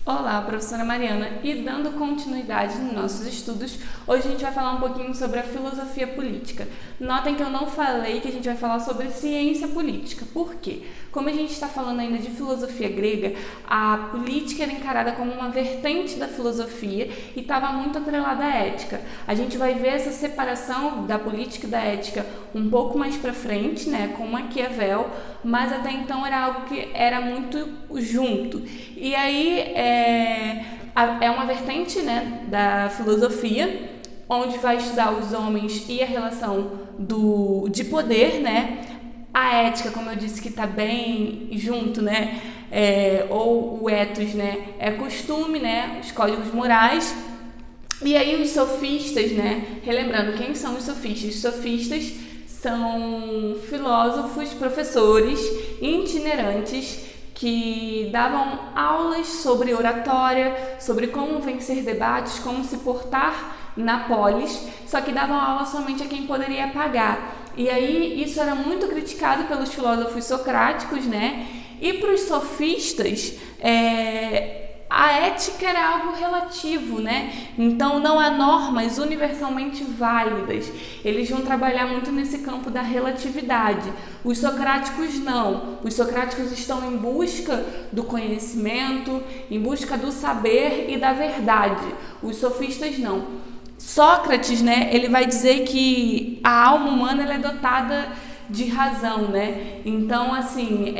Olá, professora Mariana, e dando continuidade nos nossos estudos, hoje a gente vai falar um pouquinho sobre a filosofia política. Notem que eu não falei que a gente vai falar sobre ciência política. Por quê? Como a gente está falando ainda de filosofia grega, a política era encarada como uma vertente da filosofia e estava muito atrelada à ética. A gente vai ver essa separação da política e da ética um pouco mais para frente, né, com Maquiavel, mas até então era algo que era muito junto. E aí é uma vertente, né, da filosofia, onde vai estudar os homens e a relação de poder, né? A ética, como eu disse, que está bem junto, né? Ou o ethos, né? É costume, né? Os códigos morais. E aí os sofistas, né? Relembrando, quem são os sofistas? Os sofistas são filósofos, professores itinerantes que davam aulas sobre oratória, sobre como vencer debates, como se portar na polis, só que davam aula somente a quem poderia pagar. E aí isso era muito criticado pelos filósofos socráticos, né? E para os sofistas, a ética era algo relativo, né? Então não há normas universalmente válidas. Eles vão trabalhar muito nesse campo da relatividade. Os socráticos não. Os socráticos estão em busca do conhecimento, em busca do saber e da verdade. Os sofistas não. Sócrates, né, ele vai dizer que a alma humana ela é dotada de razão, né? Então, assim,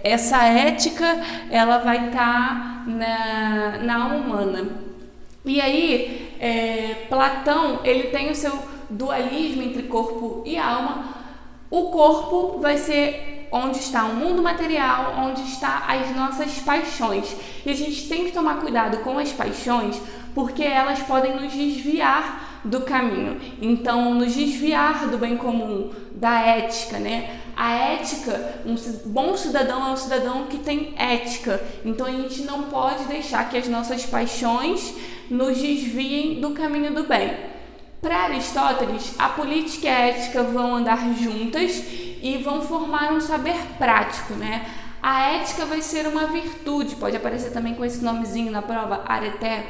essa ética ela vai estar na alma humana. E aí, Platão ele tem o seu dualismo entre corpo e alma. O corpo vai ser onde está o mundo material, onde está as nossas paixões. E a gente tem que tomar cuidado com as paixões, porque elas podem nos desviar do caminho. Então, nos desviar do bem comum, da ética, né? A ética, um bom cidadão é um cidadão que tem ética. Então, a gente não pode deixar que as nossas paixões nos desviem do caminho do bem. Para Aristóteles, a política e a ética vão andar juntas e vão formar um saber prático, né? A ética vai ser uma virtude, pode aparecer também com esse nomezinho na prova, areté.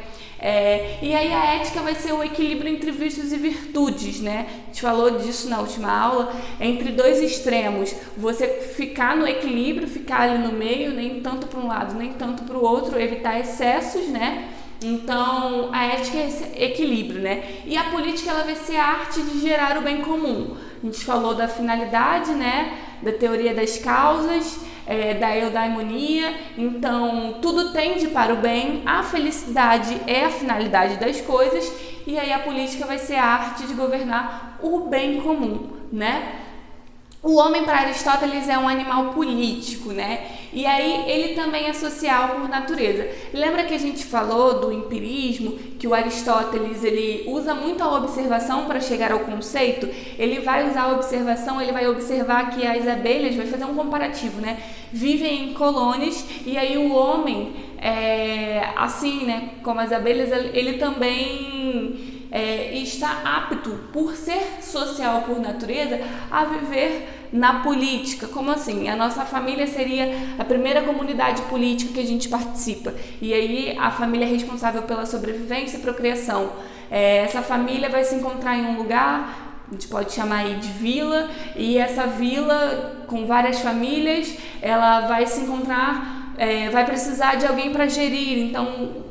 E aí a ética vai ser o equilíbrio entre vícios e virtudes, né? A gente falou disso na última aula, entre dois extremos. Você ficar no equilíbrio, ficar ali no meio, nem tanto para um lado, nem tanto para o outro, evitar excessos, né? Então, a ética é esse equilíbrio, né? E a política ela vai ser a arte de gerar o bem comum. A gente falou da finalidade, né? Da teoria das causas, da eudaimonia. Então, tudo tende para o bem, a felicidade é a finalidade das coisas, e aí a política vai ser a arte de governar o bem comum, né? O homem, para Aristóteles, é um animal político, né? E aí ele também é social por natureza. Lembra que a gente falou do empirismo, que o Aristóteles ele usa muito a observação para chegar ao conceito? Ele vai usar a observação, ele vai observar que as abelhas, vai fazer um comparativo, né? Vivem em colônias e aí o homem, assim, né? Como as abelhas, ele também está apto, por ser social por natureza, a viver na política. Como assim? A nossa família seria a primeira comunidade política que a gente participa. E aí a família é responsável pela sobrevivência e procriação. Essa família vai se encontrar em um lugar, a gente pode chamar aí de vila, e essa vila com várias famílias, ela vai se encontrar, vai precisar de alguém para gerir, então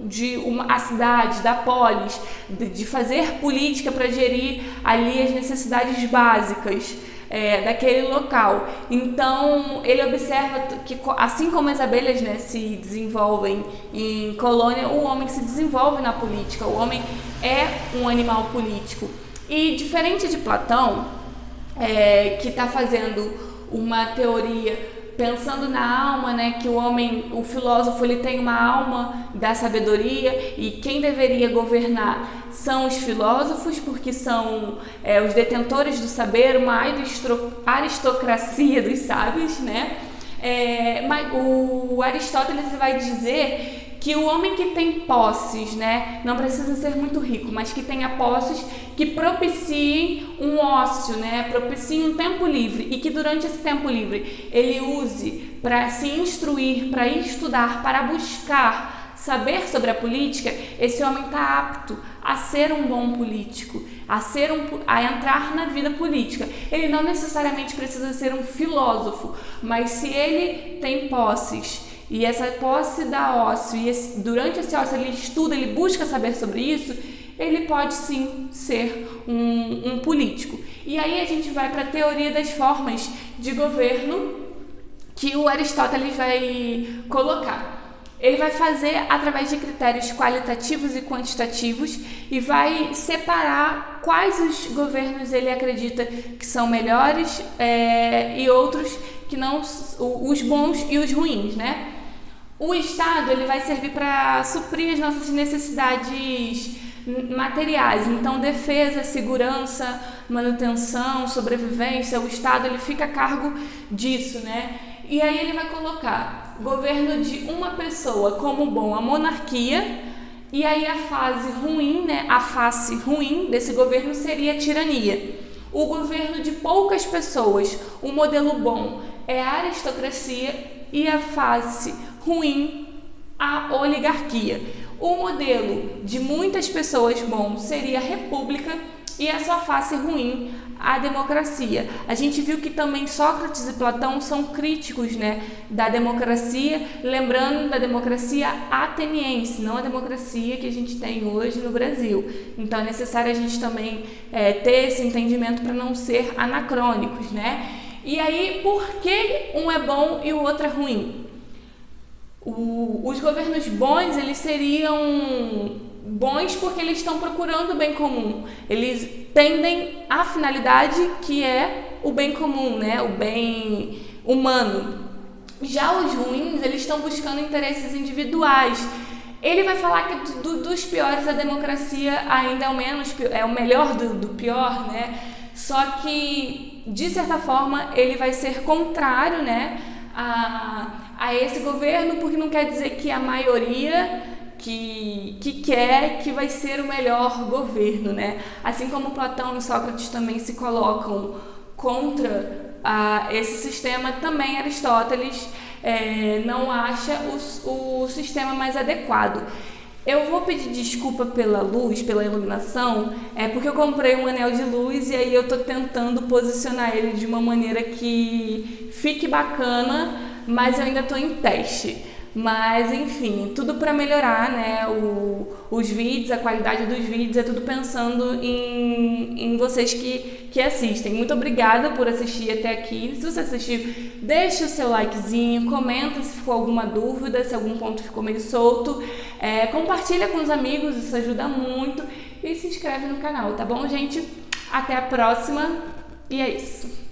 a cidade, da polis, de fazer política para gerir ali as necessidades básicas daquele local. Então ele observa que assim como as abelhas, né, se desenvolvem em colônia, o homem se desenvolve na política, o homem é um animal político. E diferente de Platão, que está fazendo uma teoria pensando na alma, né, que o filósofo ele tem uma alma da sabedoria e quem deveria governar são os filósofos, porque são os detentores do saber, uma aristocracia dos sábios, né? Mas o Aristóteles vai dizer que o homem que tem posses, né, não precisa ser muito rico, mas que tenha posses que propiciem um ócio, né, propiciem um tempo livre e que durante esse tempo livre ele use para se instruir, para estudar, para buscar saber sobre a política, esse homem está apto a ser um bom político, a entrar na vida política. Ele não necessariamente precisa ser um filósofo, mas se ele tem posses e essa posse dá ócio, e durante esse ócio ele estuda, ele busca saber sobre isso, ele pode sim ser um político. E aí a gente vai para a teoria das formas de governo que o Aristóteles vai colocar. Ele vai fazer através de critérios qualitativos e quantitativos e vai separar quais os governos ele acredita que são melhores e outros que não, os bons e os ruins, né? O Estado ele vai servir para suprir as nossas necessidades materiais, então defesa, segurança, manutenção, sobrevivência, o Estado ele fica a cargo disso, né? E aí ele vai colocar governo de uma pessoa como bom, a monarquia, e aí a fase ruim, né? A face ruim desse governo seria a tirania. O governo de poucas pessoas, o modelo bom é a aristocracia e a face ruim, a oligarquia. O modelo de muitas pessoas bom seria a república e a sua face ruim, a democracia. A gente viu que também Sócrates e Platão são críticos, né, da democracia, lembrando da democracia ateniense, não a democracia que a gente tem hoje no Brasil. Então é necessário a gente também ter esse entendimento para não ser anacrônicos, né? E aí, por que um é bom e o outro é ruim? Os governos bons, eles seriam bons porque eles estão procurando o bem comum. Eles tendem à finalidade que é o bem comum, né? O bem humano. Já os ruins, eles estão buscando interesses individuais. Ele vai falar que dos piores a democracia ainda é o melhor do pior, né? Só que, de certa forma, ele vai ser contrário, né, a esse governo, porque não quer dizer que a maioria que quer que vai ser o melhor governo, né? Assim como Platão e Sócrates também se colocam contra esse sistema, também Aristóteles não acha o sistema mais adequado. Eu vou pedir desculpa pela luz, pela iluminação, porque eu comprei um anel de luz e aí eu tô tentando posicionar ele de uma maneira que fique bacana, mas eu ainda tô em teste. Mas, enfim, tudo para melhorar, né, os vídeos, a qualidade dos vídeos, é tudo pensando em vocês que assistem. Muito obrigada por assistir até aqui. Se você assistiu, deixa o seu likezinho, comenta se ficou alguma dúvida, se algum ponto ficou meio solto. Compartilha com os amigos, isso ajuda muito. E se inscreve no canal, tá bom, gente? Até a próxima. E é isso.